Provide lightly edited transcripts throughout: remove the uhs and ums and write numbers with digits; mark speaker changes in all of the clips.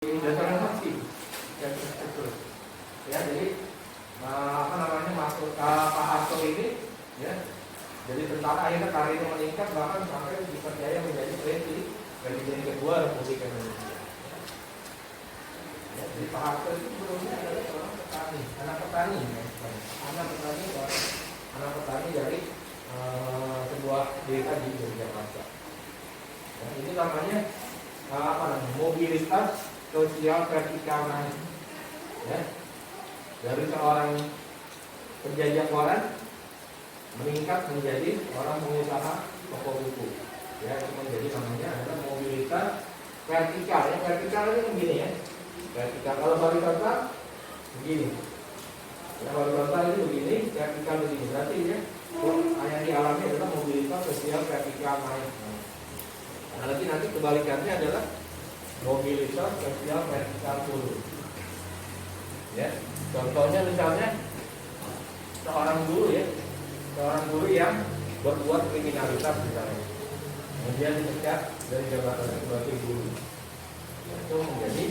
Speaker 1: dasarnya masih ya terus ya. Jadi masuk Pak Harto ini ya, jadi tentara akhirnya karirnya meningkat bahkan sampai dipercaya menjadi presiden kedua Republik Indonesia ya. Jadi Pak Harto itu sebelumnya adalah seorang petani, anak petani dari sebuah desa di Yogyakarta ya. Ini namanya mobilitas sosial vertikal naik ya. Dari seorang penjajah koran meningkat menjadi orang pengusaha toko buku ya. Itu menjadi namanya adalah mobilitas vertikal ya. Vertikal ini begini ya, vertikal. Kalau horizontal begini ya, horizontal itu begini, vertikal begini. Berarti ya yang dialami adalah mobilitas sosial vertikal naik. Nah, nanti kebalikannya adalah mobilitas sosial vertikal turun ya. Contohnya misalnya seorang guru yang berbuat kriminalitas misalnya, kemudian dipecat dari jabatan sebagai guru ya, itu menjadi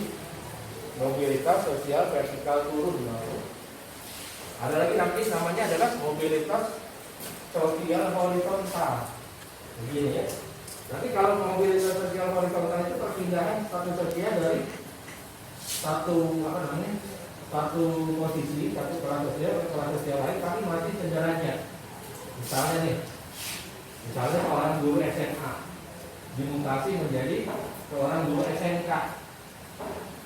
Speaker 1: mobilitas sosial vertikal turun. Ada lagi nanti namanya adalah mobilitas sosial horizontal begini ya. Nanti kalau mobilitas sosial horizontal itu perpindahan status sosial dari satu posisi, satu kelas sosial ke kelas sosial lain, tapi masih sederajat. Misalnya seorang guru SMA dimutasi menjadi seorang guru SMK.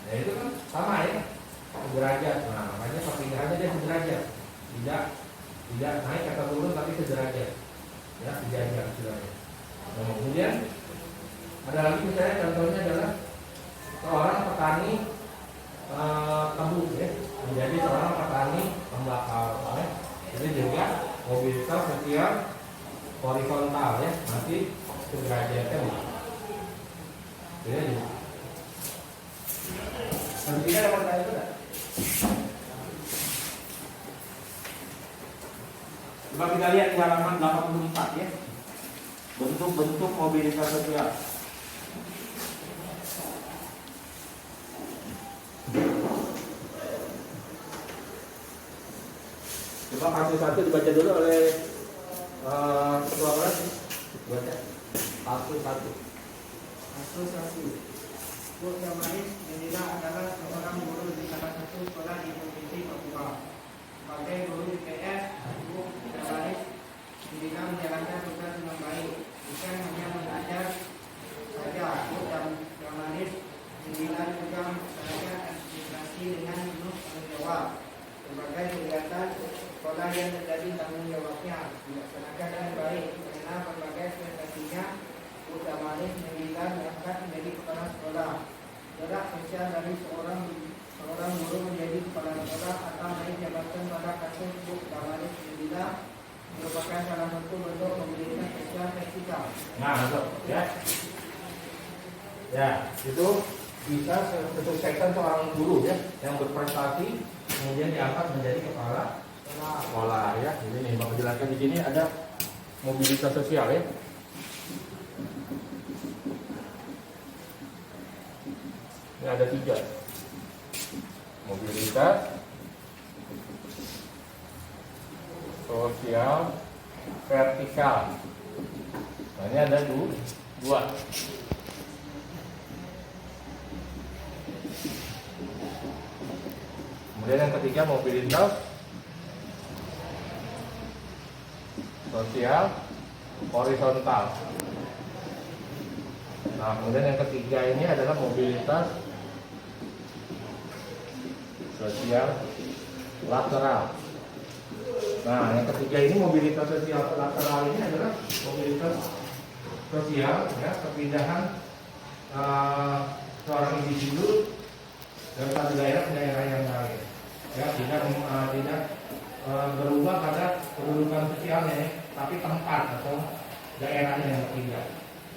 Speaker 1: Nah itu kan sama ya, sederajat. Nah makanya perpindahannya dia sederajat, tidak naik atau turun tapi sederajat ya, sejajar istilahnya. Nah, kemudian ada lagi misalnya contohnya adalah seorang petani tebu ya, menjadi seorang petani tembakau ya. Ini juga mobilitas sosial horizontal ya, masih sederajatnya ya. Nanti ada pertanyaan itu enggak? Coba kita lihat di halaman 84 ya, bentuk-bentuk mobilitas sosial. Coba satu dibaca dulu oleh ketua kelas. Baca satu.
Speaker 2: Bu Jamalis Medina adalah seorang guru di salah satu sekolah di Provinsi Papua. Sebagai guru IPS, Bu Jamalis Medina menjalankan tugas dengan baik. Bukan hanya mengajar saja, Bu Jamalis Medina juga melaksanakan administrasi dengan penuh tanggung jawab. Berbagai kegiatan sekolah yang menjadi tanggung jawabnya dilaksanakan dengan baik. Karena berbagai prestasinya, Bu Jamalis Medina diangkat menjadi kepala sekolah. Gerak sosial dari seorang guru menjadi kepala sekolah atau naik jabatan pada kasus Bu Jamalis Medina merupakan salah satu bentuk mobilitas sosial vertikal.
Speaker 1: Nah, betul ya. Ya, itu bisa kesuksesan seorang guru ya yang berprestasi kemudian diangkat menjadi kepala sekolah ya. Ini nih Bapak jelaskan di sini ada mobilitas sosial ya. Ini ada 3 mobilitas sosial vertikal. Nah, ini ada 2. Kemudian yang ketiga mobilitas sosial horizontal. Nah, kemudian yang ketiga ini adalah mobilitas sosial lateral. Nah, yang ketiga ini mobilitas sosial lateral ini adalah mobilitas sosial ya, perpindahan seorang individu dari satu daerah ke daerah yang lain. Ya, tidak berubah pada kedudukan sosialnya, tapi tempat atau daerahnya yang tinggal.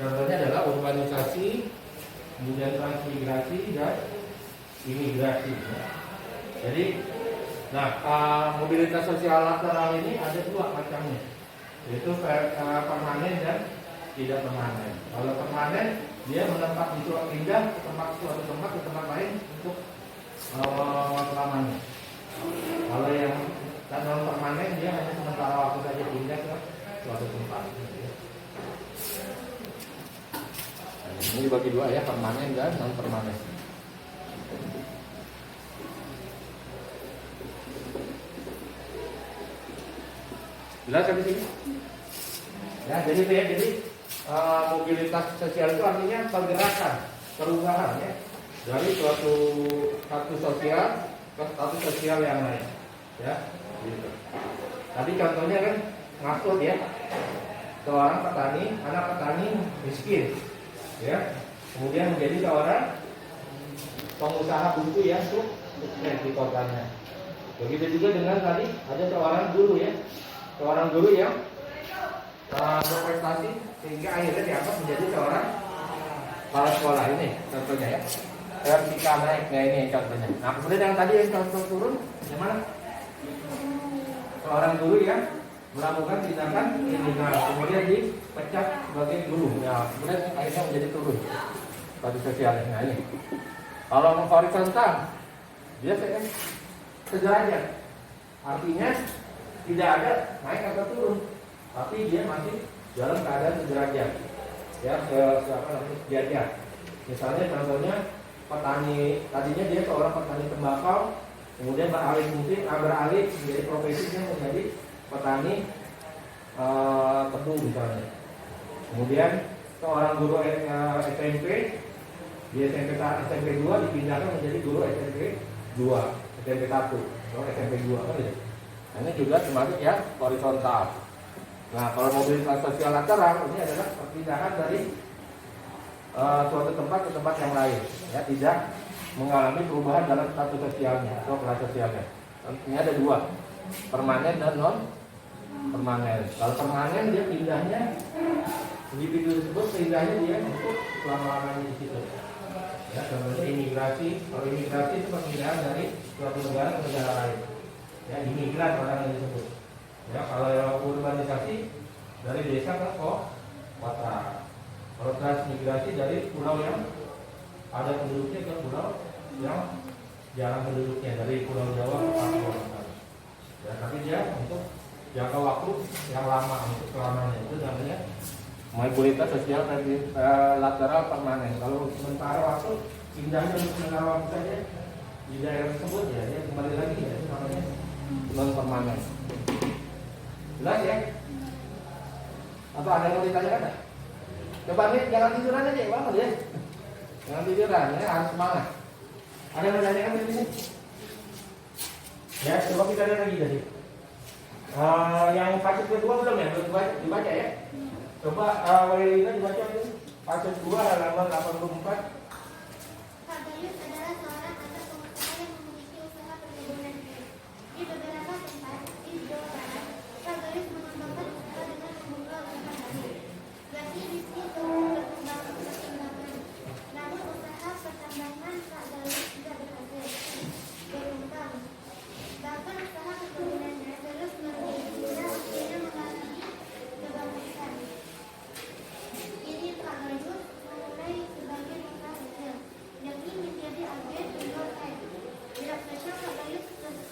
Speaker 1: Contohnya adalah urbanisasi, kemudian transmigrasi dan imigrasi. Ya. Jadi, mobilitas sosial lateral ini ada 2 macamnya, yaitu permanen dan tidak permanen. Kalau permanen dia menempat di suatu pindah ke tempat lain untuk selamanya. Kalau yang non permanen dia hanya sementara waktu saja pindah ke suatu tempat. Nah, ini dibagi dua ya, permanen dan non permanen. Jelas sampai sini? Ya, jadi mobilitas sosial itu artinya pergerakan, perubahan ya dari suatu status sosial ke status sosial yang lain. Ya, gitu. Tadi contohnya kan maksud ya, seorang petani, anak petani miskin, ya, kemudian menjadi seorang pengusaha buku ya sukses di kotanya. Begitu juga dengan tadi ada seorang guru ya. Seorang guru yang berprestasi sehingga akhirnya diangkat menjadi seorang kepala sekolah. Ini contohnya ya. Vertikal naiknya ini contohnya. Nah kemudian yang tadi yang contoh turun, gimana? Seorang guru yang melakukan tindakan kriminal, kemudian dipecat sebagai guru. Ya, kemudian akhirnya menjadi turun pada sosialnya. Nah ini. Kalau horizontal, dia sederajat. Artinya tidak ada naik atau turun, tapi dia masih dalam keadaan sederajat, ya ke sejajar. Misalnya contohnya petani, tadinya dia seorang petani tembakau, kemudian beralih menjadi profesinya menjadi petani tebu misalnya. Kemudian seorang guru SMP di SMP 2 dipindahkan menjadi guru SMP 2, SMP 1, atau SMP 2 kan ya. Ini juga termasuk ya horizontal. Nah kalau mobilitas sosial lateral ini adalah perpindahan dari suatu tempat ke tempat yang lain, ya tidak mengalami perubahan dalam status sosialnya atau kelas sosialnya. Ini ada dua, permanen dan non permanen. Kalau permanen dia pindahnya individu tersebut pindahnya dia untuk selama-lamanya di situ. Ya contohnya imigrasi. Kalau imigrasi itu perpindahan dari suatu negara ke negara lain. Ya imigran orang yang disebut. Ya kalau urbanisasi dari desa ke kota. Kalau transmigrasi dari pulau yang ada penduduknya ke pulau yang jarang penduduknya, dari Pulau Jawa ke Papua. Ya tapi dia untuk jangka waktu yang lama, untuk selamanya. Itu namanya mobilitas sosial lateral permanen. Kalau sementara waktu pindahnya untuk sementara waktu saja di daerah tersebut ya dia kembali lagi ya itu namanya non permanen. Jelas ya? Atau ada yang mau ditanyakan? Coba nih jangan tiduran aja banget ya. Jangan tiduran ya, harus semangat. Ada yang mau ditanyakan di sini? Ya coba kita lihat lagi tadi. Yang passage kedua belum ya? Belum dibaca ya? Coba Wailina dibaca dulu. Passage 2 halaman 84.
Speaker 3: Di beberapa tempat di Jawa Barat, Pak Gayus mengembangkan usaha dengan membuka usaha baru. Berarti bisnis berkembang perkembangan. Namun usaha pertambangan Pak Gayus tidak berhasil berkembang. Bahkan usaha perkebunannya terus hingga akhirnya mengalami kebangunan. Ini Pak Gayus memulai sebagai usaha kecil, yakni menjadi agen penjual teh. Tidak saja Pak Gayus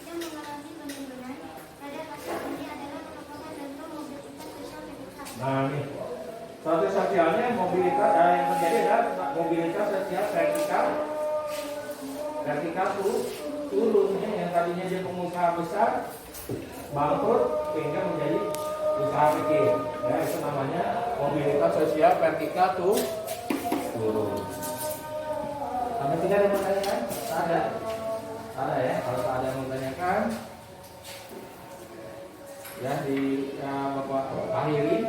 Speaker 3: yang mengalami penurunan pada kasus ini adalah merupakan contoh mobilitas sosial yang besar.
Speaker 1: Nah ini status sosialnya mobilitas yang terjadi adalah mobilitas sosial vertikal turunnya, yang tadinya dia pengusaha besar bangkrut sehingga menjadi usaha kecil. Ya itu namanya mobilitas sosial vertikal turun. Sampai tidak ada pertanyaan? Ada ya, kalau ada yang menanyakan ya di Bapak akhiri